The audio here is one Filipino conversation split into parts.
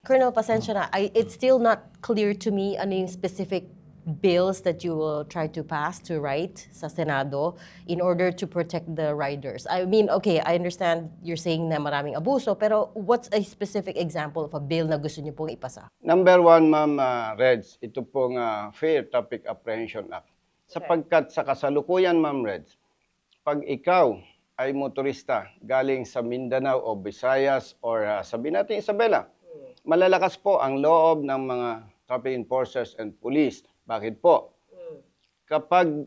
Colonel, pasensya na. It's still not clear to me ano yung specific bills that you will try to pass, to write sa Senado in order to protect the riders. I mean, okay, I understand you're saying na maraming abuso, pero what's a specific example of a bill na gusto niyo pong ipasa? Number one, Ma'am Reds, ito pong Fair Traffic Apprehension Act. Sapagkat sa kasalukuyan, Ma'am Reds, pag ikaw ay motorista galing sa Mindanao o Visayas or sabihin natin Isabela, malalakas po ang loob ng mga traffic enforcers and police. Bakit po? Kapag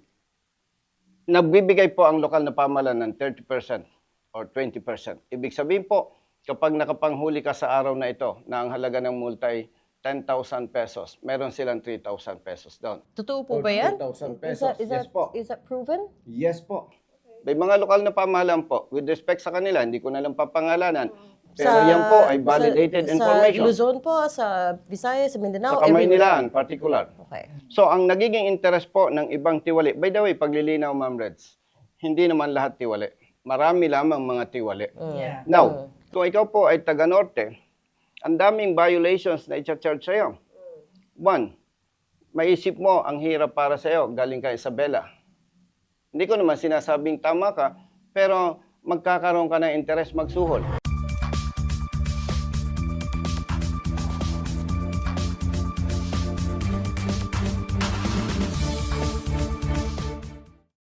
nagbibigay po ang lokal na pamahalaan ng 30% or 20%, ibig sabihin po, kapag nakapanghuli ka sa araw na ito na ang halaga ng multa ay 10,000 pesos, meron silang 3,000 pesos doon. Totoo po Or ba yan? 3,000 pesos. Yes po. Is that proven? Yes po. May mga lokal na pamahalaan po, with respect sa kanila, hindi ko na lang papangalanan, pero Sa- yan po ay validated information. Sa Luzon po, sa Visayas, sa Mindanao, Sa Kamaynilaan, particular. Okay. So, ang nagiging interest po ng ibang tiwali, by the way, paglilinaw, Ma'am Reds, hindi naman lahat tiwali. Marami lamang mga tiwali. Yeah. Now, kung ikaw po ay taga-norte, ang daming violations na i-charge sa'yo. One, maisip mo, ang hirap para sa'yo, galing ka Isabela. Hindi ko naman sinasabing tama ka, pero magkakaroon ka ng interest magsuhol.